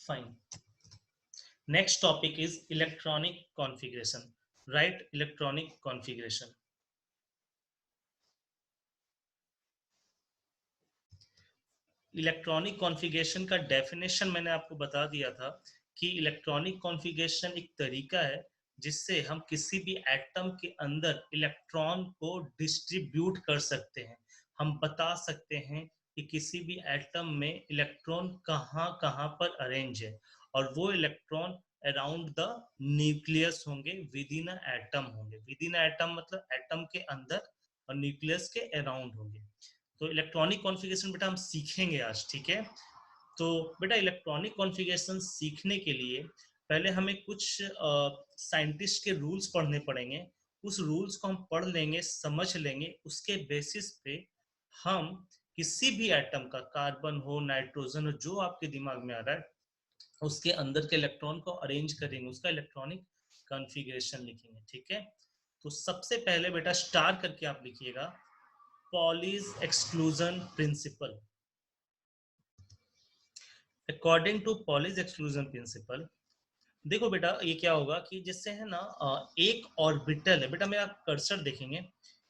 Fine. Next topic is electronic configuration. Write electronic configuration. Electronic configuration का definition मैंने आपको बता दिया था कि इलेक्ट्रॉनिक कॉन्फ़िगरेशन एक तरीका है जिससे हम किसी भी एटम के अंदर इलेक्ट्रॉन को डिस्ट्रीब्यूट कर सकते हैं। हम बता सकते हैं कि किसी भी एटम में इलेक्ट्रॉन कहाँ कहाँ पर अरेंज है और वो इलेक्ट्रॉन अराउंड द न्यूक्लियस होंगे, विद इन एटम होंगे। विद इन एटम मतलब एटम के अंदर और न्यूक्लियस के अराउंड होंगे। तो इलेक्ट्रॉनिक कॉन्फ़िगरेशन बेटा हम सीखेंगे आज, ठीक है। तो बेटा इलेक्ट्रॉनिक कॉन्फ़िगरेशन सीखने के लिए पहले हमें कुछ साइंटिस्ट के रूल्स पढ़ने पड़ेंगे। उस रूल्स को हम पढ़ लेंगे, समझ लेंगे, उसके बेसिस पे हम किसी भी एटम का, कार्बन हो, नाइट्रोजन हो, जो आपके दिमाग में आ रहा है, उसके अंदर के इलेक्ट्रॉन को अरेंज करेंगे, उसका इलेक्ट्रॉनिक कॉन्फ़िगरेशन लिखेंगे, ठीक है। तो सबसे पहले बेटा स्टार करके आप लिखिएगा Pauli's exclusion principle. According to Pauli's exclusion principle, देखो बेटा ये क्या होगा कि जिससे है ना एक ऑर्बिटल है। बेटा मेरा कर्सर देखेंगे,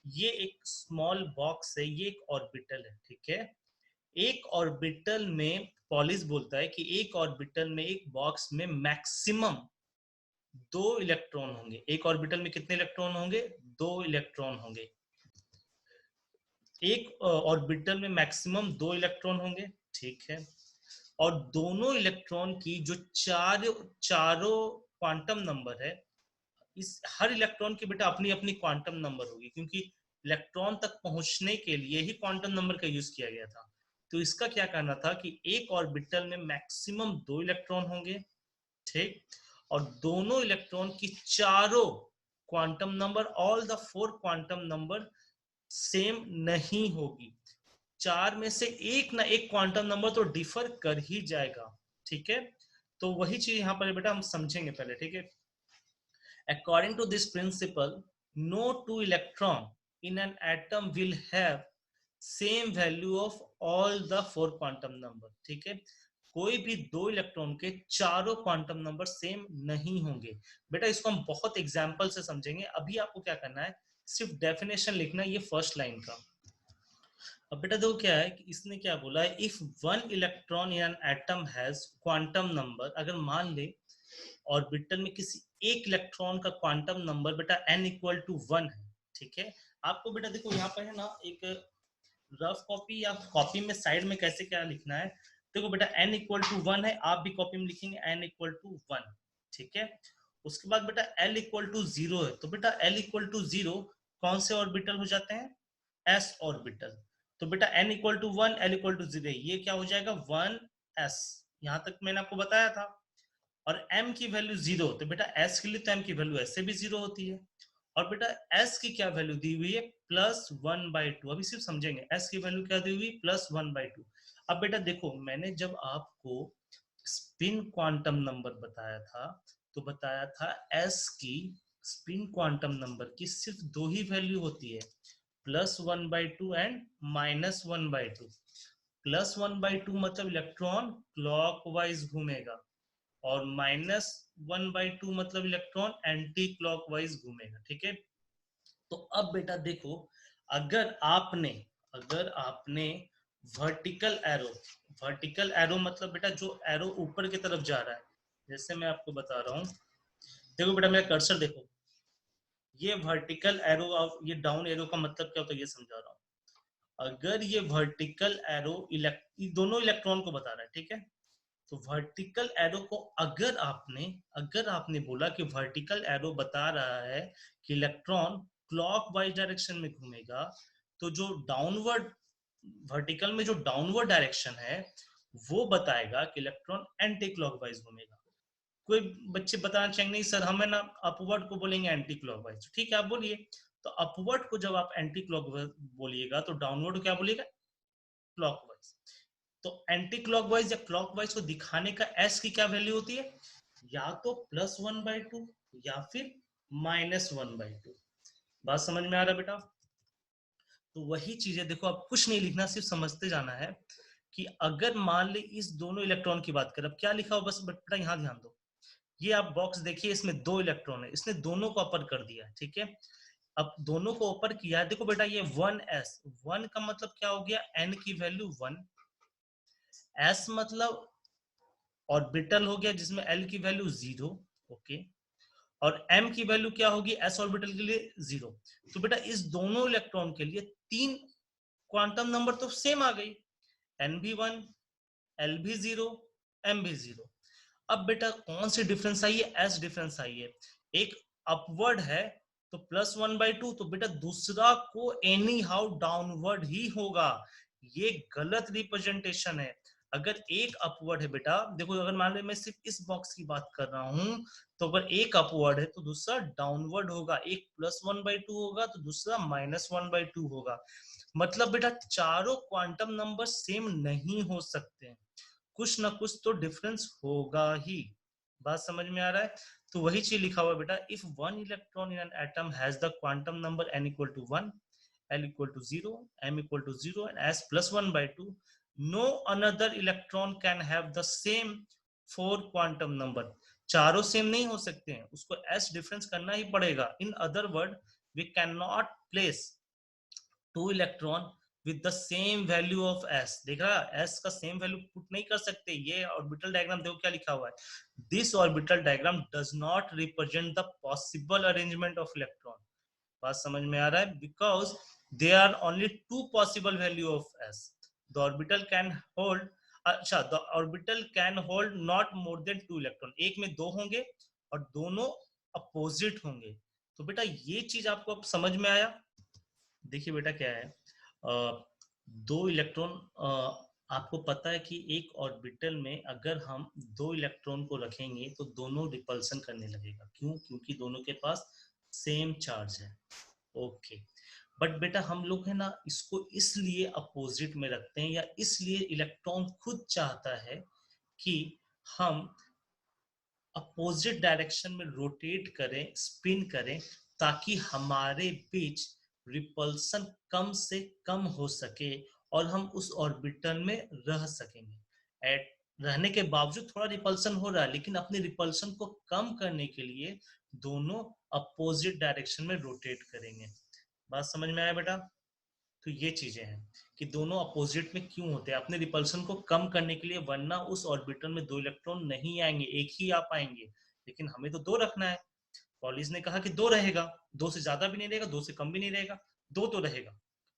ये एक स्मॉल बॉक्स है, ये एक ऑर्बिटल है, ठीक है। एक ऑर्बिटल में पॉलिस बोलता है कि एक ऑर्बिटल में, एक बॉक्स में मैक्सिमम 2 इलेक्ट्रॉन होंगे। एक ऑर्बिटल में कितने इलेक्ट्रॉन होंगे? 2 इलेक्ट्रॉन होंगे। एक ऑर्बिटल में मैक्सिमम 2 इलेक्ट्रॉन होंगे, ठीक है। और दोनों इलेक्ट्रॉन की जो चारों क्वांटम नंबर है, इस हर इलेक्ट्रॉन की बेटा अपनी अपनी क्वांटम नंबर होगी, क्योंकि इलेक्ट्रॉन तक पहुंचने के लिए ही क्वांटम नंबर का यूज किया गया था। तो इसका क्या कहना था कि एक ऑर्बिटल में मैक्सिमम 2 इलेक्ट्रॉन होंगे, ठीक। और दोनों इलेक्ट्रॉन की चारों quantum number, all the 4 quantum number same नहीं होगी। 4 में से एक ना एक क्वांटम नंबर तो डिफर कर ही जाएगा, ठीक है। तो वही चीज यहाँ पर बेटा हम समझेंगे पहले, ठीक है। According to this principle, no two electron in an atom will have same value of all the 4 quantum number, ठीक है। कोई भी 2 इलेक्ट्रॉन के चारों क्वांटम नंबर सेम नहीं होंगे। बेटा इसको हम बहुत एग्जाम्पल से समझेंगे। अभी आपको क्या करना है, सिर्फ डेफिनेशन लिखना है, ये फर्स्ट लाइन का। अब बेटा देखो क्या है कि इसने क्या बोला है, if 1 electron in an atom has quantum number, अगर मान ले ऑर्बिटल में किसी एक इलेक्ट्रॉन का क्वांटम नंबर बेटा n=1 है, ठीक है। आपको बेटा देखो यहाँ पर है ना एक रफ कॉपी या कॉपी में साइड में कैसे क्या लिखना है। देखो बेटा n=1 है, आप भी कॉपी में लिखेंगे n=1, ठीक है। उसके बाद बेटा l=0 है, तो बेटा l=0 कौन से ऑर्बिटल हो जाते हैं? s orbital. तो बेटा n=1, l=0, ये क्या हो जाएगा? 1s। यहाँ तक मैंने आपको बताया था। और m की वैल्यू 0, तो बेटा s के लिए तो m की वैल्यू ऐसे भी 0 होती है। और बेटा s की क्या वैल्यू दी हुई है? +1/2। अभी सिर्फ समझेंगे s की वैल्यू क्या दी हुई? +1/2। अब बेटा देखो, मैंने जब आपको स्पिन क्वांटम नंबर बताया था, तो बताया था s की, स्पिन क्वांटम नंबर की सिर्फ 2 ही वैल्यू होती है, +1/2 एंड -1/2। +1/2 मतलब इलेक्ट्रॉन क्लॉकवाइज घूमेगा, और -1/2 मतलब इलेक्ट्रॉन एंटी क्लॉकवाइज घूमेगा, ठीक है। तो अब बेटा देखो, अगर आपने अगर आपने वर्टिकल एरो, वर्टिकल एरो मतलब बेटा जो एरो ऊपर की तरफ जा रहा है, जैसे मैं आपको बता रहा हूँ, देखो बेटा मेरा कर्सर देखो, ये वर्टिकल एरो और ये डाउन एरो का मतलब क्या होता है ये समझा रहा हूँ। अगर ये वर्टिकल एरो दोनों इलेक्ट्रॉन को बता रहा है, ठीक है। तो वर्टिकल एरो को अगर आपने बोला कि वर्टिकल एरो बता रहा है कि इलेक्ट्रॉन क्लॉकवाइज डायरेक्शन में घूमेगा, तो जो डाउनवर्ड, वर्टिकल में जो डाउनवर्ड डायरेक्शन है, वो बताएगा कि इलेक्ट्रॉन एंटी क्लॉकवाइज घूमेगा। कोई बच्चे बताना चाहेंगे नहीं सर हमें ना अपवर्ड को बोलेंगे एंटी क्लॉकवाइज, ठीक है आप बोलिए। तो अपवर्ड को जब आप एंटी क्लॉकवाइज बोलिएगा, तो डाउनवर्ड को क्या बोलिएगा? क्लॉकवाइज। तो एंटी क्लॉकवाइज या क्लॉकवाइज को दिखाने का एस की क्या वैल्यू होती है? या तो +1/2 या फिर -1/2। बात समझ में आ रहा है बेटा? तो वही चीजें देखो, अब कुछ नहीं लिखना, सिर्फ समझते जाना है कि अगर मान ले इस दोनों इलेक्ट्रॉन की बात करें, अब क्या लिखा हो बस बेटा यहाँ ध्यान दो, ये आप बॉक्स देखिए, इसमें 2 इलेक्ट्रॉन है, इसने दोनों को अपर कर दिया, ठीक है। अब दोनों को ऊपर किया, देखो बेटा ये 1s, 1 का मतलब क्या हो गया, n की वैल्यू 1, s मतलब ऑर्बिटल हो गया जिसमें l की वैल्यू 0, ओके, और m की वैल्यू क्या होगी s ऑर्बिटल के लिए 0। तो बेटा इस दोनों इलेक्ट्रॉन के लिए 3 क्वांटम नंबर तो सेम आ गई, n भी 1, l भी 0, m भी 0। अब बेटा कौन सी डिफरेंस आई है, s डिफरेंस आई है, एक अपवर्ड है तो +1/2, तो बेटा दूसरा को एनी हाउ डाउनवर्ड ही होगा, ये गलत रिप्रेजेंटेशन है। अगर एक अपवर्ड है बेटा, देखो अगर मान लो मैं सिर्फ इस बॉक्स की बात कर रहा हूं, तो अगर एक अपवर्ड है तो दूसरा डाउनवर्ड होगा, एक +1/2 होगा तो दूसरा -1/2 होगा। मतलब बेटा चारों क्वांटम नंबर सेम नहीं हो सकते, कुछ ना कुछ तो डिफरेंस होगा ही। बात समझ में आ रहा है? तो वही चीज लिखा हुआ बेटा, if one electron in an atom has the quantum number n equal to 1, l equal to 0, m equal to 0 and s +1/2, no another electron can have the same 4 quantum number. चारों सेम नहीं हो सकते हैं, उसको s डिफरेंस करना ही पड़ेगा। In other word, we can not place 2 electron with the same value of s। देख रहा है, s का सेम वैल्यू पुट नहीं कर सकते। ये ऑर्बिटल डायग्राम देखो क्या लिखा हुआ है, this orbital diagram does not represent the possible arrangement of electron. बात समझ में आ रहा है? Because there are only 2 possible value of s, the orbital can hold, अच्छा the orbital can hold not more than 2 electron, एक में 2 होंगे और दोनों अपोजिट होंगे। तो बेटा ये चीज आपको अब समझ में आया? देखिए बेटा क्या है, दो इलेक्ट्रॉन, आपको पता है कि एक ऑर्बिटल में अगर हम 2 इलेक्ट्रॉन को रखेंगे तो दोनों रिपल्सन करने लगेगा, क्यों? क्योंकि दोनों के पास सेम चार्ज है, ओके। बट बेटा हम लोग है ना इसको इसलिए अपोजिट में रखते हैं, या इसलिए इलेक्ट्रॉन खुद चाहता है कि हम अपोजिट डायरेक्शन में रोटेट करें, स्पिन करें, ताकि हमारे बीच रिपल्सन कम से कम हो सके और हम उस ऑर्बिटल में रह सकेंगे। एट रहने के बावजूद थोड़ा रिपल्सन हो रहा है, लेकिन अपने रिपल्सन को कम करने के लिए दोनों अपोजिट डायरेक्शन में रोटेट करेंगे। बात समझ में आया बेटा? तो ये चीजें हैं कि दोनों अपोजिट में क्यों होते हैं, अपने रिपल्सन को कम करने के लिए, वरना उस ऑर्बिटल में 2 इलेक्ट्रॉन नहीं आएंगे, एक ही आ पाएंगे, लेकिन हमें तो 2 रखना है। पॉलिस ने कहा कि 2 रहेगा, 2 से ज्यादा भी नहीं रहेगा, 2 से कम भी नहीं रहेगा, 2 तो रहेगा।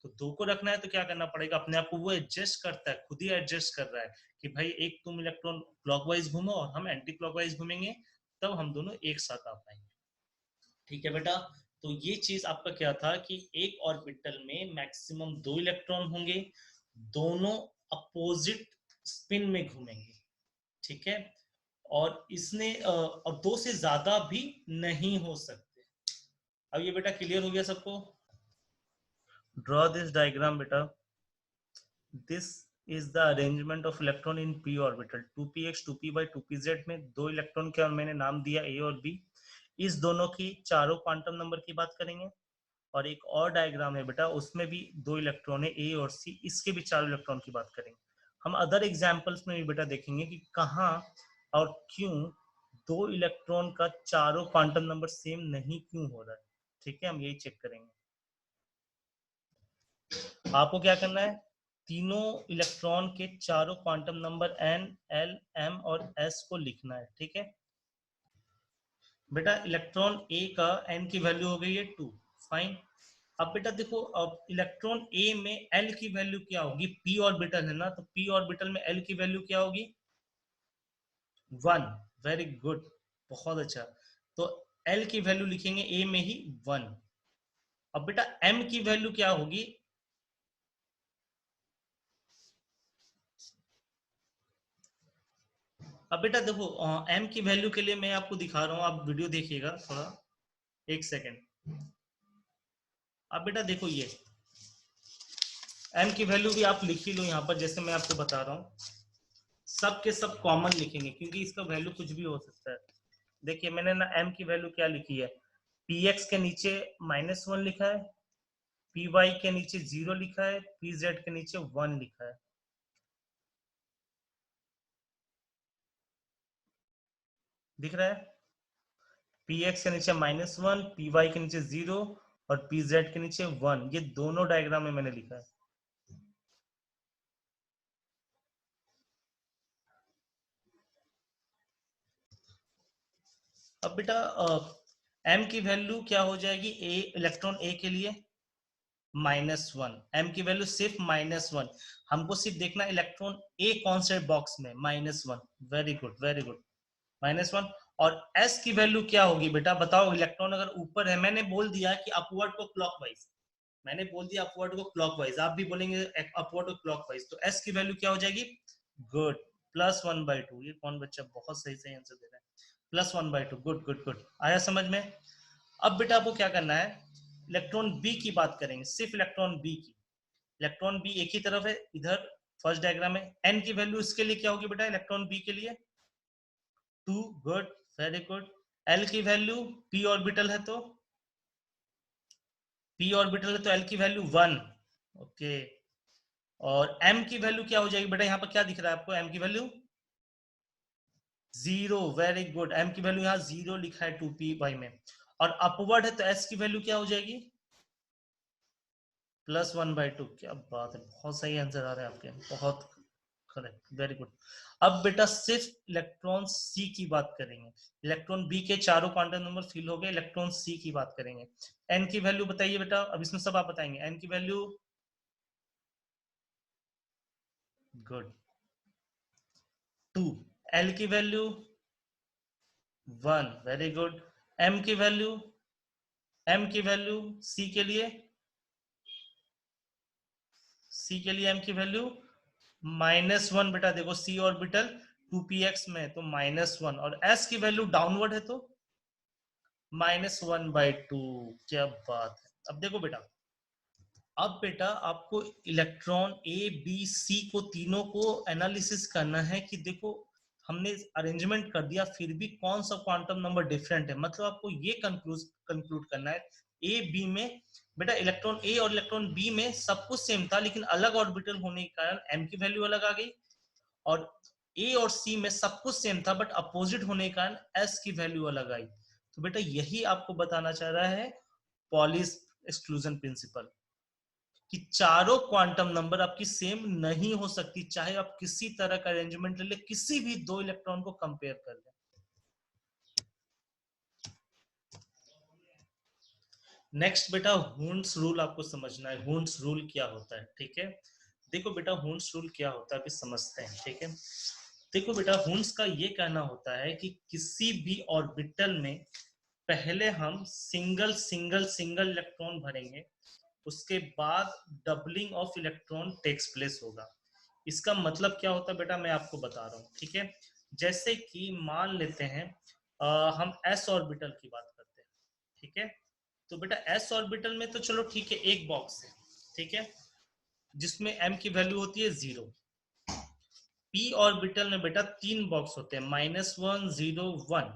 तो 2 को रखना है तो क्या करना पड़ेगा, अपने आप को वो एडजस्ट करता है, खुद ही एडजस्ट कर रहा है कि भाई एक तुम इलेक्ट्रॉन क्लॉकवाइज घूमो और हम एंटी क्लॉकवाइज घूमेंगे, तब हम दोनों एक साथ आ पाएंगे। ठीक है बेटा, तो ये चीज आपका क्या था कि एक ऑर्बिटल में मैक्सिमम 2 इलेक्ट्रॉन होंगे, दोनों अपोजिट स्पिन में घूमेंगे, ठीक है, और इसने और 2 से ज्यादा भी नहीं हो सकते। अब ये बेटा क्लियर हो गया सबको? ड्रॉ दिस डायग्राम बेटा, this is the arrangement of electron in p orbital, 2px 2py 2pz में 2 इलेक्ट्रॉन के, और मैंने नाम दिया a और b। इस दोनों की चारों क्वांटम नंबर की बात करेंगे। और एक और डायग्राम है बेटा, उसमें भी 2 इलेक्ट्रॉन है ए और सी, इसके भी 4 इलेक्ट्रॉन की बात करेंगे। हम अदर एग्जांपल्स में भी बेटा देखेंगे कि कहाँ और क्यों 2 इलेक्ट्रॉन का चारों क्वांटम नंबर सेम नहीं क्यों हो रहा है, ठीक है, हम यही चेक करेंगे। आपको क्या करना है, तीनों इलेक्ट्रॉन के चारों quantum number n, l, m और s को लिखना है, ठीक है बेटा। इलेक्ट्रॉन ए का n की वैल्यू हो गई है 2, फाइन। अब बेटा देखो, अब इलेक्ट्रॉन ए में एल की वैल्यू क्या होगी, पी ऑर्बिटल है ना, तो पी ऑर्बिटल में एल की वैल्यू क्या होगी, 1। वेरी गुड, बहुत अच्छा। तो एल की वैल्यू लिखेंगे ए में ही 1। अब बेटा एम की वैल्यू क्या होगी, अब बेटा देखो एम की वैल्यू के लिए मैं आपको दिखा रहा हूं, आप वीडियो देखिएगा थोड़ा, एक सेकेंड। अब बेटा देखो ये एम की वैल्यू भी आप लिख ही लो यहाँ पर, जैसे मैं आपको बता रहा हूँ, सब के सब कॉमन लिखेंगे क्योंकि इसका वैल्यू कुछ भी हो सकता है। देखिए मैंने ना एम की वैल्यू क्या लिखी है, पी एक्स के नीचे -1 लिखा है, पी वाई के नीचे 0 लिखा है, पी जेड के नीचे 1 लिखा है। दिख रहा है? पी एक्स के नीचे -1, पी वाई के नीचे 0 और पी जेड के नीचे 1, ये दोनों डायग्राम में मैंने लिखा है। अब बेटा एम की वैल्यू क्या हो जाएगी? ए इलेक्ट्रॉन ए के लिए -1, एम की वैल्यू सिर्फ -1। हमको सिर्फ देखना इलेक्ट्रॉन ए कौन से बॉक्स में, -1। Very good very good, -1। और एस की वैल्यू क्या होगी बेटा बताओ? इलेक्ट्रॉन अगर ऊपर है, मैंने बोल दिया कि अपवर्ड को क्लॉकवाइज, मैंने बोल दिया अपवर्ड को क्लॉकवाइज, आप भी बोलेंगे अपवर्ड को क्लॉकवाइज, तो एस की वैल्यू क्या हो जाएगी? गुड, +1/2। ये कौन बच्चा बहुत सही सही आंसर दे रहा है? +1/2, गुड गुड गुड, आया समझ में? अब बेटा आपको क्या करना है, इलेक्ट्रॉन बी की बात करेंगे, सिर्फ इलेक्ट्रॉन बी की। इलेक्ट्रॉन बी एक ही तरफ है, इधर फर्स्ट डायग्राम में। एन की वैल्यू इसके लिए क्या होगी बेटा? इलेक्ट्रॉन बी के लिए 2, गुड वेरी गुड। एल की वैल्यू, पी ऑर्बिटल है तो एल की वैल्यू 1, ओके। और एम की वैल्यू क्या हो जाएगी बेटा? यहाँ पर क्या दिख रहा है आपको? एम की वैल्यू 0, वेरी गुड, एम की वैल्यू यहाँ 0 लिखा है 2p में। और अपवर्ड है तो एस की वैल्यू क्या हो जाएगी? +1/2। क्या बात है, बहुत सही आंसर आ रहे हैं आपके, बहुत करेक्ट, वेरी गुड। अब बेटा सिर्फ इलेक्ट्रॉन सी की बात करेंगे। इलेक्ट्रॉन बी के चारों क्वांटम नंबर फिल हो गए, इलेक्ट्रॉन सी की बात करेंगे। एन की वैल्यू बताइए बेटा, अब इसमें सब आप बताएंगे। एन की वैल्यू, गुड, 2। एल की वैल्यू 1, वेरी गुड। एम की वैल्यू, सी के लिए, एम की वैल्यू -1 बेटा। देखो सी ऑर्बिटल 2px में, तो -1, और एस की वैल्यू डाउनवर्ड है तो -1/2। क्या बात है। अब देखो बेटा, अब बेटा आपको इलेक्ट्रॉन ए बी सी को तीनों को एनालिसिस करना है कि देखो हमने अरेंजमेंट कर दिया, फिर भी कौन सा क्वांटम नंबर डिफरेंट है। मतलब आपको ये कंक्लूड करना है ए बी में बेटा, इलेक्ट्रॉन ए और इलेक्ट्रॉन बी में सब कुछ सेम था, लेकिन अलग ऑर्बिटल होने के कारण एम की वैल्यू अलग आ गई। और ए और सी में सब कुछ सेम था, बट अपोजिट होने के कारण एस की वैल्यू अलग आई। तो बेटा यही आपको बताना चाह रहा है पॉलिस एक्सक्लूजन प्रिंसिपल, कि चारों क्वांटम नंबर आपकी सेम नहीं हो सकती, चाहे आप किसी तरह का अरेंजमेंट ले, किसी भी दो इलेक्ट्रॉन को कंपेयर कर ले। नेक्स्ट बेटा हुन्स रूल आपको समझना है। हुन्स रूल क्या होता है, ठीक है? देखो बेटा हुन्स रूल क्या होता है अभी समझते हैं, ठीक है? देखो बेटा हुन्स का ये कहना होता है कि किसी भी ऑर्बिटल में पहले हम सिंगल सिंगल सिंगल इलेक्ट्रॉन भरेंगे, उसके बाद doubling of electron takes place होगा। इसका मतलब क्या होता है बेटा, मैं आपको बता रहा हूँ, ठीक है? जैसे कि मान लेते हैं हम एस ऑर्बिटल की बात करते हैं, ठीक है? तो बेटा एस ऑर्बिटल में तो चलो ठीक है, एक बॉक्स है, ठीक है, जिसमें एम की वैल्यू होती है 0। पी ऑर्बिटल में बेटा 3 बॉक्स होते हैं, -1, 0, 1।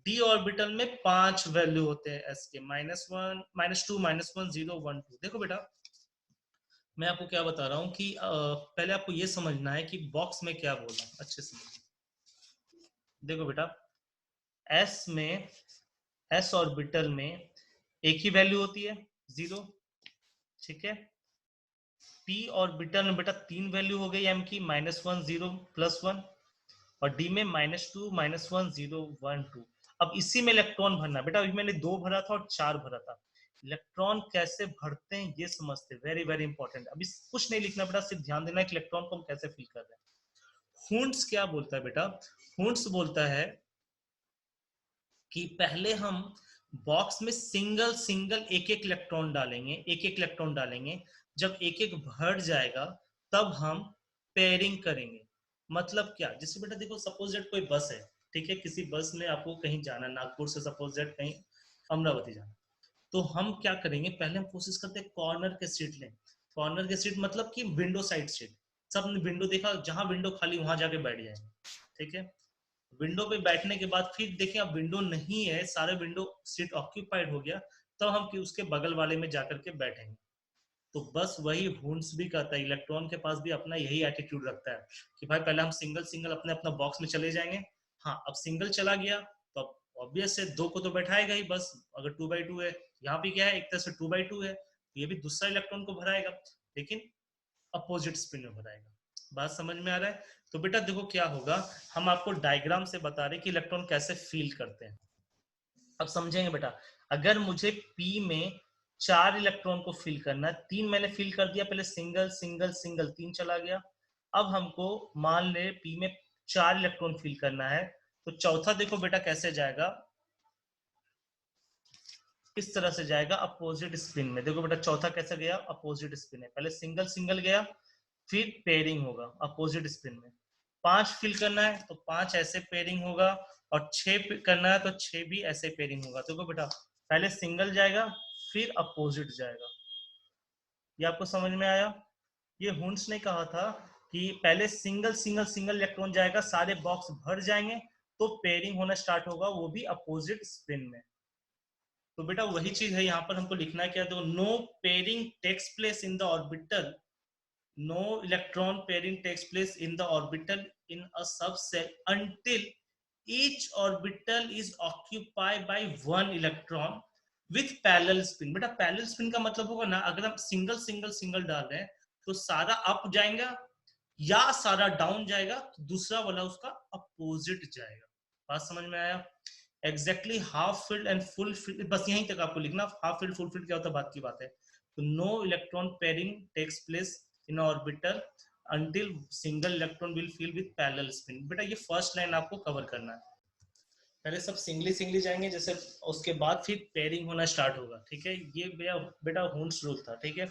डी ऑर्बिटल में 5 वैल्यू होते हैं एस के, -1, -2, -1, 0, 1, 2। देखो बेटा मैं आपको क्या बता रहा हूँ कि पहले आपको ये समझना है कि बॉक्स में क्या बोल रहा हूँ, अच्छे से देखो बेटा। एस में, एस ऑर्बिटल में एक ही वैल्यू होती है 0, ठीक है? पी ऑर्बिटल में बेटा 3 वैल्यू हो गई एम की, -1, 0, +1। और डी में -2, -1, 0, 1, 2। अब इसी में इलेक्ट्रॉन भरना बेटा, अभी मैंने 2 भरा था और 4 भरा था। इलेक्ट्रॉन कैसे भरते हैं ये समझते, वेरी वेरी इंपॉर्टेंट। अभी कुछ नहीं लिखना बेटा, सिर्फ ध्यान देना कि इलेक्ट्रॉन को हम कैसे फिल कर रहे हैं। हुन्स क्या बोलता है बेटा? हुन्स बोलता है कि पहले हम बॉक्स में सिंगल सिंगल एक एक इलेक्ट्रॉन डालेंगे, एक एक इलेक्ट्रॉन डालेंगे। जब एक एक भर जाएगा तब हम पेयरिंग करेंगे। मतलब क्या? जैसे बेटा देखो सपोज दैट कोई बस है, ठीक है? किसी बस में आपको कहीं जाना, नागपुर से सपोज दैट कहीं अमरावती जाना, तो हम क्या करेंगे, पहले हम कोशिश करते हैं कॉर्नर के सीट लें। कॉर्नर के सीट मतलब कि विंडो साइड सीट। सब विंडो देखा, जहां विंडो खाली वहां जाके बैठ जाए, ठीक है? विंडो पे बैठने के बाद फिर देखें अब विंडो नहीं है, सारे विंडो सीट ऑक्यूपाइड हो गया, तब हम कि उसके बगल वाले में जाकर के बैठेंगे। तो बस वही हुन्स भी कहता है, इलेक्ट्रॉन के पास भी अपना यही एटीट्यूड रखता है कि भाई पहले हम सिंगल सिंगल अपने अपना बॉक्स में चले जाएंगे, हाँ अब सिंगल चला गया तो अब ऑब्वियस है दो को तो बैठाएगा ही बस, अगर 2x2 है। यहाँ भी क्या है, एक तरह से 2x2 है, तो ये भी दूसरा इलेक्ट्रॉन को भराएगा, लेकिन अपोजिट स्पिन में भराएगा। बात समझ में आ रहा है? तो बेटा देखो क्या होगा, हम आपको डायग्राम से बता रहे कि इलेक्ट्रॉन कैसे फील करते हैं। अब समझेंगे बेटा, अगर मुझे पी में 4 इलेक्ट्रॉन को फिल करना है, 3 मैंने फिल कर दिया, पहले सिंगल सिंगल सिंगल 3 चला गया। अब हमको मान ले पी में 4 इलेक्ट्रॉन फिल करना है, तो चौथा देखो बेटा कैसे जाएगा, इस तरह से जाएगा अपोजिट स्पिन में। देखो बेटा चौथा कैसे गया, अपोजिट स्पिन है, पहले सिंगल सिंगल गया, फिर पेयरिंग होगा अपोजिट स्पिन में। 5 फिल करना है तो 5 ऐसे पेयरिंग होगा, और 6 करना है तो 6 भी ऐसे पेयरिंग होगा। देखो बेटा पहले सिंगल जाएगा, फिर अपोजिट जाएगा। ये आपको समझ में आया? ये हुंस ने कहा था कि पहले सिंगल सिंगल सिंगल इलेक्ट्रॉन जाएगा, सारे बॉक्स भर जाएंगे, तो पेयरिंग होना स्टार्ट होगा, वो भी अपोजिट स्पिन में। तो बेटा वही चीज है, यहाँ पर हमको लिखना है क्या, तो no pairing takes place in the orbital, no electron pairing takes place in the orbital in a subcell until each orbital is occupied by one electron with parallel spin। बेटा parallel spin का मतलब होगा ना, अगर हम single single single डाल रहे हैं तो सारा अप जाएगा या सारा डाउन जाएगा, तो दूसरा वाला उसका अपोजिट जाएगा। बात समझ में आया? Exactly half field and full field, बस यहीं तक आपको लिखना, हाफ फील्ड फुल फील्ड क्या होता है बात की बात है। तो no electron pairing takes place in orbital until single electron will fill with parallel spin। बेटा ये फर्स्ट लाइन आपको कवर करना है, पहले सब सिंगली सिंगली जाएंगे जैसे, उसके बाद फिर पेयरिंग होना स्टार्ट होगा। ठीक है, ये बेटा हुंस रूल था। ठीक है,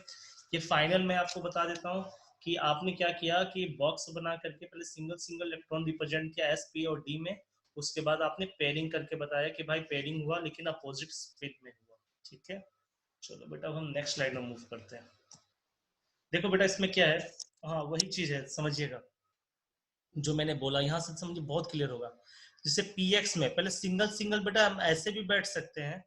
ये फाइनल मैं आपको बता देता हूँ कि आपने क्या किया कि बॉक्स बना करके पहले सिंगल सिंगल इलेक्ट्रॉन रिप्रेजेंट किया एस पी और डी में, उसके बाद आपने पेयरिंग करके बताया कि भाई पेयरिंग हुआ लेकिन अपोजिट स्पिन में हुआ। ठीक है, चलो बेटा हम नेक्स्ट स्लाइड में मूव करते हैं। देखो बेटा इसमें क्या है, हाँ वही चीज है, समझिएगा जो मैंने बोला, यहाँ से समझिए बहुत क्लियर होगा। जैसे पीएक्स में पहले सिंगल सिंगल बेटा हम ऐसे भी बैठ सकते हैं,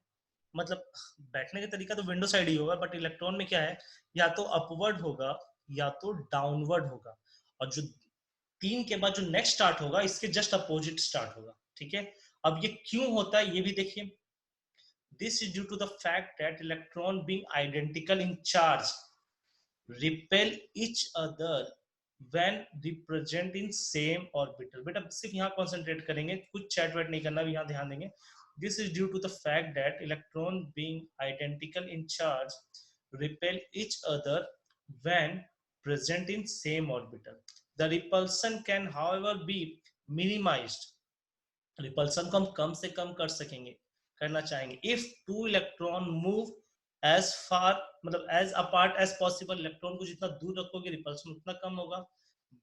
मतलब बैठने का तरीका तो विंडो साइड ही होगा, बट इलेक्ट्रॉन में क्या है, या तो अपवर्ड होगा या तो डाउनवर्ड होगा, और जो 3 के बाद जो नेक्स्ट स्टार्ट होगा इसके जस्ट अपोजिट स्टार्ट होगा। ठीक है, अब ये क्यों होता है ये भी देखिए। This is due to the fact that electron being identical in charge repel each other when represent in same orbital। बेटा सिर्फ यहाँ कॉन्सेंट्रेट करेंगे, कुछ चैट वैट नहीं करना, यहाँ ध्यान देंगे। This is due to the fact that electron being identical in charge repel each other when present in same orbital। The repulsion can however be minimized। Repulsion को हम कम से कम कर सकेंगे, करना चाहेंगे, if two electron move as far, मतलब as apart as possible. Electron को जितना दूर रखोगे रिपल्सन उतना कम होगा,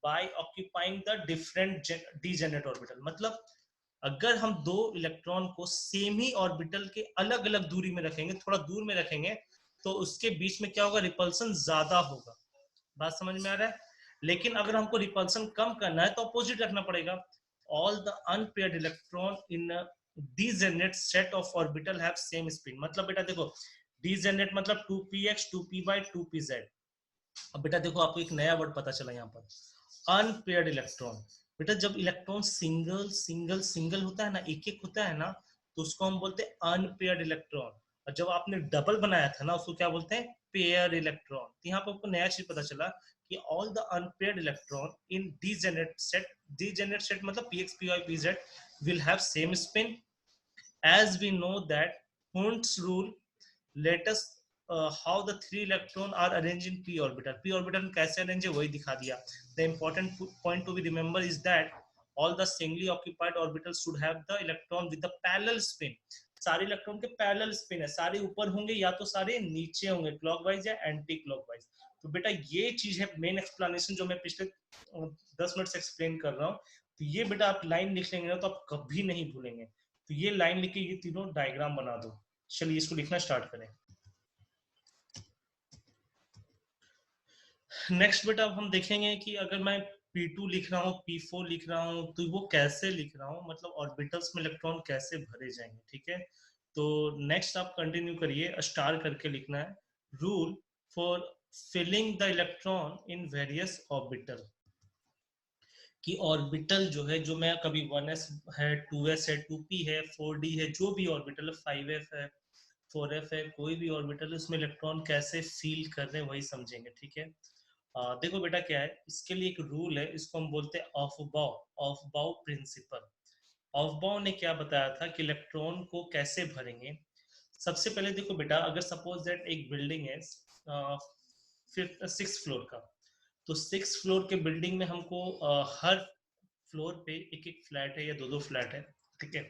by occupying the different degenerate orbital. मतलब अगर हम दो इलेक्ट्रॉन को सेम ही ऑर्बिटल के अलग अलग दूरी में रखेंगे, थोड़ा दूर में रखेंगे, तो उसके बीच में क्या होगा, रिपल्सन ज्यादा होगा। बात समझ में आ रहा है? लेकिन अगर हमको रिपल्सन कम करना है तो अपोजिट रखना पड़ेगा। All the unpaired electron in degenerate set of orbital have same spin. मतलब बेटा देखो डीजेनरेट मतलब 2px 2py 2pz। अब बेटा देखो आपको एक नया वर्ड पता चला यहाँ पर, अनपेयर्ड इलेक्ट्रॉन। बेटा जब इलेक्ट्रॉन सिंगल सिंगल सिंगल होता है ना, एक एक होता है ना, तो उसको हम बोलते हैं अनपेयर्ड इलेक्ट्रॉन। और जब आपने डबल बनाया था ना, उसको क्या बोलते हैं, पेयर इलेक्ट्रॉन। तो यहाँ पर आपको नया चीज पता चला कि all the unpaired electron in degenerate set मतलब px py pz will have same spin। as we know that Hund's rule let us how the 3 electron are arranged in p orbital। p orbital में कैसे arrange है वही दिखा दिया। the important point to be remember is that all the singly occupied orbitals should have the electron with the parallel spin। सारे electron के parallel spin है, सारे ऊपर होंगे या तो सारे नीचे होंगे, क्लॉकवाइज या एंटी क्लॉकवाइज। तो बेटा ये चीज है मेन एक्सप्लेनेशन जो मैं पिछले 10 मिनट से एक्सप्लेन कर रहा हूँ। तो ये बेटा आप लाइन लिख लेंगे ना तो आप कभी नहीं भूलेंगे। तो ये लाइन लिख के ये तीनों डायग्राम बना दो। चलिए इसको लिखना स्टार्ट करें। नेक्स्ट बेटा अब हम देखेंगे कि अगर मैं P2 लिख रहा हूँ, P4 लिख रहा हूँ, तो वो कैसे लिख रहा हूँ, मतलब ऑर्बिटल्स में इलेक्ट्रॉन कैसे भरे जाएंगे। ठीक है, तो नेक्स्ट आप कंटिन्यू करिए, स्टार करके लिखना है, rule for filling the electron in various orbital. कि ऑर्बिटल जो है, जो मैं कभी 1s है, 2s है, 2p है, 4d है, जो भी ऑर्बिटल है, 5f है, 4f है, कोई भी ऑर्बिटल है, उसमें इलेक्ट्रॉन कैसे फील कर रहे हैं वही समझेंगे, ठीक है। देखो बेटा क्या है, इसके लिए एक रूल है, इसको हम बोलते हैं ऑफ बाउ प्रिंसिपल। ऑफ बाउ ने क्या बताया था कि इलेक्ट्रॉन को कैसे भरेंगे। सबसे पहले देखो बेटा, अगर सपोज दैट एक बिल्डिंग है फिफ्थ 6th फ्लोर का, तो 6th फ्लोर के बिल्डिंग में हमको हर फ्लोर पे एक एक फ्लैट है या दो दो फ्लैट है, ठीक है।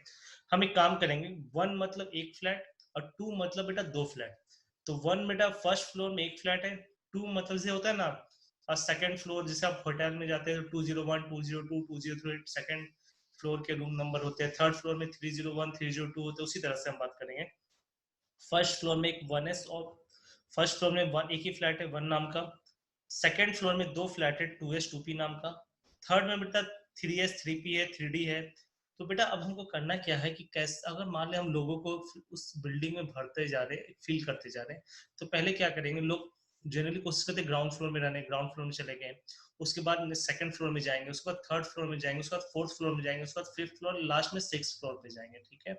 हम एक काम करेंगे, 1 मतलब एक फ्लैट, और 2 मतलब बेटा दो फ्लैट। तो 1 बेटा फर्स्ट फ्लोर में एक फ्लैट है, 2 मतलब से होता है ना, और सेकंड फ्लोर जैसे आप होटल में जाते हैं तो 201, 202, 203 सेकंड फ्लोर के रूम नंबर होते हैं, थर्ड फ्लोर में 301, 302 होते हैं, उसी तरह से हम बात करेंगे। फर्स्ट फ्लोर में एक 1s और फर्स्ट फ्लोर में वन एक ही फ्लैट है 1 नाम का, सेकंड फ्लोर में दो फ्लैट है 2s 2p नाम का, थर्ड में बेटा 3s 3p है 3d है। तो बेटा अब हमको करना क्या है कि कैसे, अगर मान ले हम लोगों को उस बिल्डिंग में भरते जा रहे हैं, फील करते जा रहे हैं, तो पहले क्या करेंगे, लोग जनरली कोशिश करते हैं ग्राउंड फ्लोर में रहने, ग्राउंड फ्लोर में चले गए, उसके बाद सेकंड फ्लोर में जाएंगे, उसके बाद थर्ड फ्लोर में जाएंगे, उसके बाद फोर्थ फ्लोर में जाएंगे, उसके बाद फिफ्थ फ्लोर, लास्ट में 6th फ्लोर पे जाएंगे, ठीक है।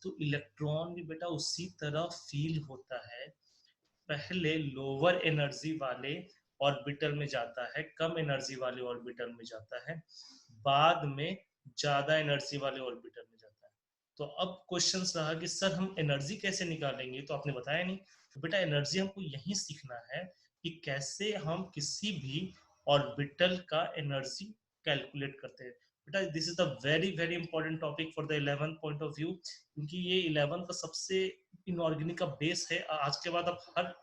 तो इलेक्ट्रॉन भी बेटा उसी तरह फील होता है, पहले लोअर एनर्जी वाले ऑर्बिटल में जाता है, कम एनर्जी वाले ऑर्बिटल में जाता है, बाद में ज्यादा एनर्जी वाले ऑर्बिटल में जाता है। तो अब क्वेश्चन रहा कि सर हम एनर्जी कैसे निकालेंगे, तो आपने बताया नहीं। तो बेटा एनर्जी हमको यही सीखना है कि कैसे हम किसी भी ऑर्बिटल का एनर्जी कैलकुलेट करते हैं। बेटा this is the very very important topic for the 11th point of view, क्योंकि ये 11th का सबसे इनऑर्गेनिक का बेस है। आज के बाद आप हर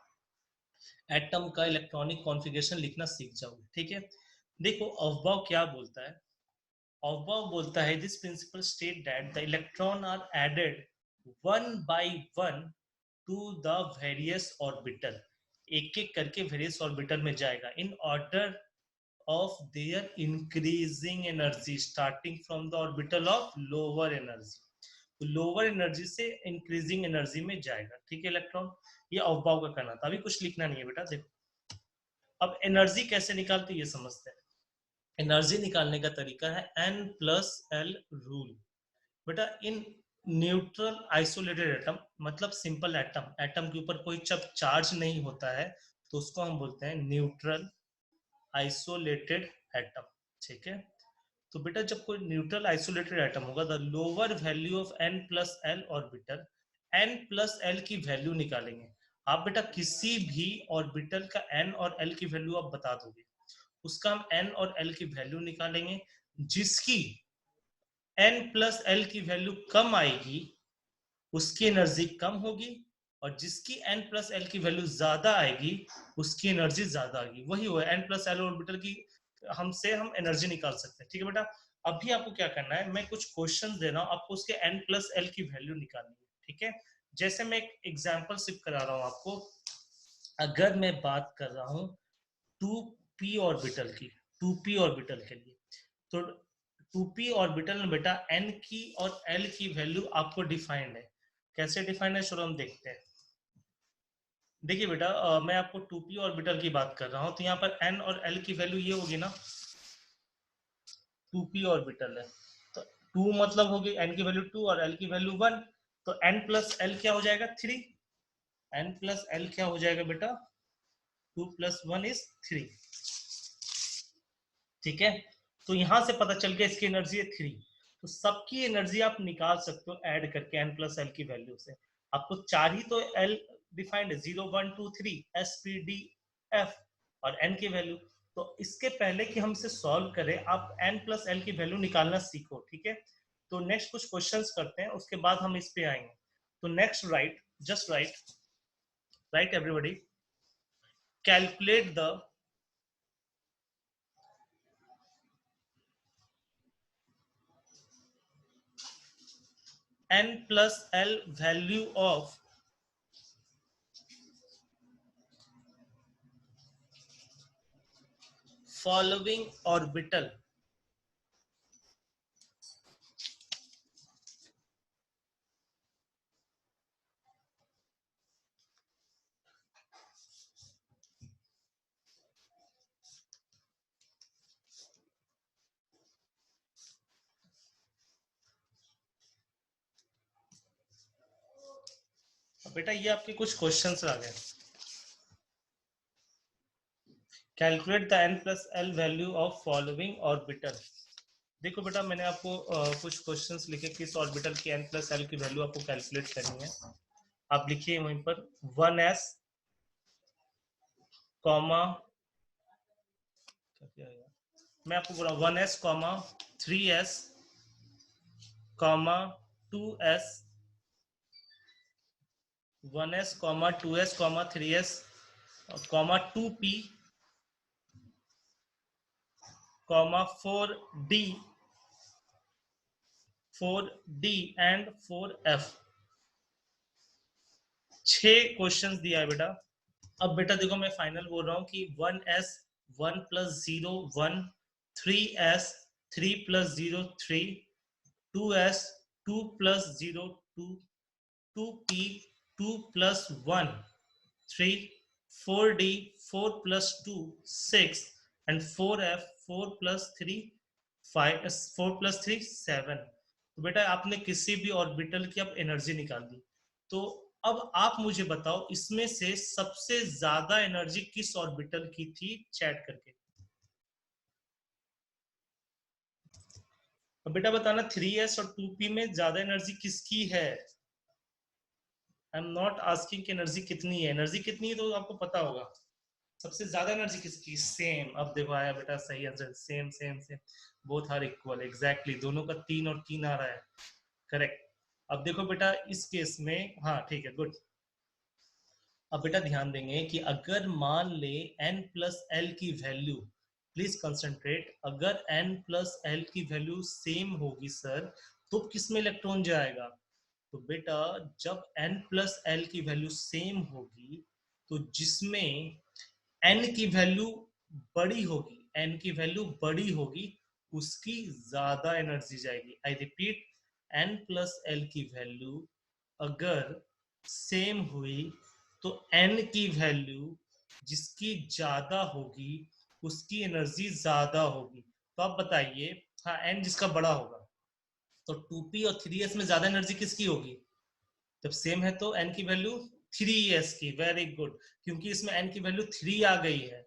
एटम का इलेक्ट्रॉनिक कॉन्फ़िगरेशन लिखना सीख जाओगे, ठीक है। देखो अफबाव क्या बोलता है, अफबाव बोलता है this principle state that the electron are added one by one to the various orbital, एक एक करके वेरियस ऑर्बिटल में जाएगा in order of their increasing energy starting from the orbital of lower energy। तो lower energy से increasing energy में जाएगा, ठीक है इलेक्ट्रॉन। ये अफबाव का कहना था, अभी कुछ लिखना नहीं है बेटा। देखो अब एनर्जी कैसे निकालते ये समझते हैं। एनर्जी निकालने का तरीका है N+L रूल। बेटा इन न्यूट्रल आइसोलेटेड एटम, मतलब सिंपल एटम, एटम के ऊपर कोई जब चार्ज नहीं होता है तो उसको हम बोलते हैं न्यूट्रल आइसोलेटेड एटम, ठीक है। तो बेटा जब कोई न्यूट्रल आइसोलेटेड एटम होगा, the lower value of N+L orbital, N+L की वैल्यू निकालेंगे। आप बेटा किसी भी ऑर्बिटल का N और L की वैल्यू आप बता दोगे, उसका हम N और L की वैल्यू निकालेंगे, जिसकी N+L की वैल्यू कम आएगी उसकी एनर्जी कम होगी, और जिसकी N+L की वैल्यू ज्यादा आएगी उसकी एनर्जी ज्यादा आएगी। वही हुआ N+L ऑर्बिटल की, हमसे हम एनर्जी निकाल सकते हैं, ठीक है बेटा। अभी आपको क्या करना है, मैं कुछ क्वेश्चन दे रहा हूँ, आपको उसके N+L की वैल्यू निकालनी है, ठीक है। जैसे मैं एक एग्जाम्पल सिर्फ करा रहा हूँ आपको। अगर मैं बात कर रहा हूँ 2p ऑर्बिटल की, 2p ऑर्बिटल के लिए, तो 2p ऑर्बिटल में बेटा n की और l की वैल्यू आपको डिफाइंड है। कैसे डिफाइंड है चलो हम देखते हैं। देखिए बेटा मैं आपको 2p ऑर्बिटल की बात कर रहा हूँ, तो यहाँ पर n और l की वैल्यू ये होगी ना, 2p ऑर्बिटल है तो 2 मतलब होगी n की वैल्यू 2 और l की वैल्यू 1, तो n+l क्या हो जाएगा 3, n+l क्या हो जाएगा बेटा 2+1 इज 3, ठीक है। तो यहां से पता चल गया इसकी एनर्जी है 3। तो सबकी एनर्जी आप निकाल सकते हो ऐड करके N+L की वैल्यू से। आपको चार ही तो L डिफाइंड है, 0 1 2 3 S P D F और N की वैल्यू। तो इसके पहले कि हम इसे सॉल्व करें, आप N+L की वैल्यू निकालना सीखो, ठीक है। तो नेक्स्ट कुछ क्वेश्चंस करते हैं, उसके बाद हम इस पे आएंगे। तो next right, just right everybody, calculate the N+L value of following orbital। बेटा ये आपके कुछ क्वेश्चंस आ गए। Calculate the n plus L value of following orbital. देखो बेटा मैंने आपको कुछ क्वेश्चंस लिखे किस ऑर्बिटल की n प्लस एल की वैल्यू आपको कैलकुलेट करनी है। आप लिखिए वहीं पर 1s कॉमा, मैं आपको बोला 1s comma 3s comma 2s, 1s comma 2s comma 3s comma 2p comma 4d and 4f। 6 questions दिया है बेटा। अब बेटा देखो मैं फाइनल बोल रहा हूँ कि 1s 1 plus 0 1, 3s 3 plus 0 3, 2s 2 plus 0 2, 2p 2 plus 1 3, 4d 4 plus 2 6 and 4f 4 plus 3 5, 4 plus 3 7। तो बेटा आपने किसी भी ऑर्बिटल की अब एनर्जी निकाल दी। तो अब आप मुझे बताओ इसमें से सबसे ज्यादा एनर्जी किस ऑर्बिटल की थी, चैट करके। अब बेटा बताना 3s और 2p में ज्यादा एनर्जी किसकी है। आई एम नॉट आस्किंग कि एनर्जी कितनी है, एनर्जी कितनी है तो आपको पता होगा। सबसे ज्यादा एनर्जी किसकी, सेम। अब देखो आया बेटा सही answer, same same same, both are equal, exactly दोनों का 3 और 3 आ रहा है, करेक्ट। अब देखो बेटा इस केस में, हाँ ठीक है गुड। अब बेटा ध्यान देंगे कि अगर मान ले n प्लस एल की वैल्यू, प्लीज कंसंट्रेट, अगर n प्लस एल की वैल्यू सेम होगी सर तो किस में इलेक्ट्रॉन जाएगा। तो बेटा जब n प्लस एल की वैल्यू सेम होगी तो जिसमें n की वैल्यू बड़ी होगी, n की वैल्यू बड़ी होगी उसकी ज्यादा एनर्जी जाएगी। I repeat, n plus L की वैल्यू अगर सेम हुई तो n की वैल्यू जिसकी ज्यादा होगी उसकी एनर्जी ज्यादा होगी। तो आप बताइए, हाँ n जिसका बड़ा होगा तो 2p और 3s में ज्यादा एनर्जी किसकी होगी। जब सेम है तो n की वैल्यू 3s की, वेरी गुड, क्योंकि इसमें n की वैल्यू 3 आ गई है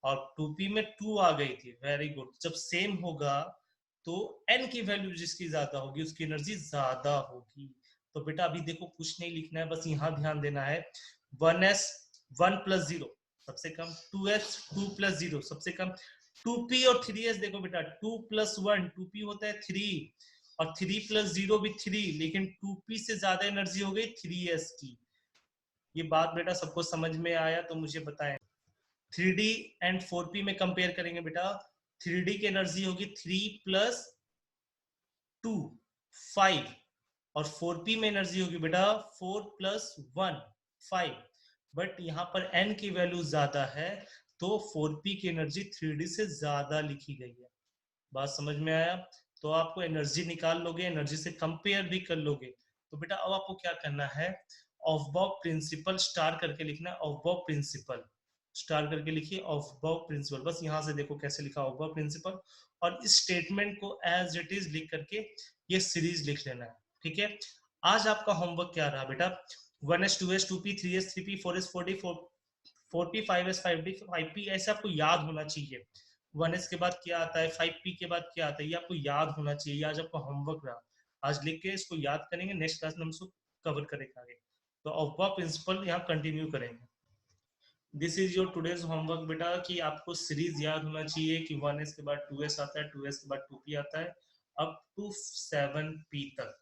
और 2p में 2 आ गई थी, वेरी गुड। जब सेम होगा तो n की वैल्यू जिसकी ज्यादा होगी उसकी एनर्जी ज्यादा होगी। तो बेटा अभी देखो कुछ नहीं लिखना है, बस यहाँ ध्यान देना है। 1s 1 प्लस 0 सबसे कम, 2s 2 प्लस 0 सबसे कम, 2p और 3s देखो बेटा 2 प्लस 1 2p होता है 3 और 3 प्लस 0 भी 3, लेकिन 2p से ज्यादा एनर्जी हो गई 3s की। ये बात बेटा सबको समझ में आया तो मुझे बताएं। 3D एंड 4p में कंपेयर करेंगे बेटा, 3D की एनर्जी होगी 3 प्लस 2 5 और 4p में एनर्जी होगी बेटा 4 प्लस 1 5। बट यहाँ पर n की वैल्यू ज्यादा है तो 4p की एनर्जी 3D से ज्यादा लिखी गई है। बात समझ में आया। तो आपको एनर्जी निकाल लोगे, एनर्जी से कंपेयर भी कर लोगे। तो बेटा अब आपको क्या करना है, ऑफबॉब प्रिंसिपल स्टार करके लिखना है, ऑफबॉब प्रिंसिपल स्टार करके लिखिए ऑफबॉब प्रिंसिपल। बस यहाँ से देखो कैसे लिखा ऑफबॉब प्रिंसिपल, और इस स्टेटमेंट को एज इट इज लिख करके ये सीरीज लिख लेना है, ठीक है। आज आपका होमवर्क क्या रहा बेटा, 1s 2s 2p 3s 3p 4s 4d 4p 5s 5d 5p, ऐसे आपको याद होना चाहिए। 1s के बाद क्या आता है, 5p के बाद क्या आता है, ये आपको याद होना चाहिए। आज आपका होमवर्क रहा, आज लिख के इसको याद करेंगे, नेक्स्ट क्लास में हम इसको कवर करेंगे आगे। तो ऑफ प्रिंसिपल यहाँ कंटिन्यू करेंगे। This is your today's homework बेटा, कि आपको सीरीज याद होना चाहिए कि 1s के बाद 2s आता है, 2s के बाद 2p आता है, अप टू 7p तक।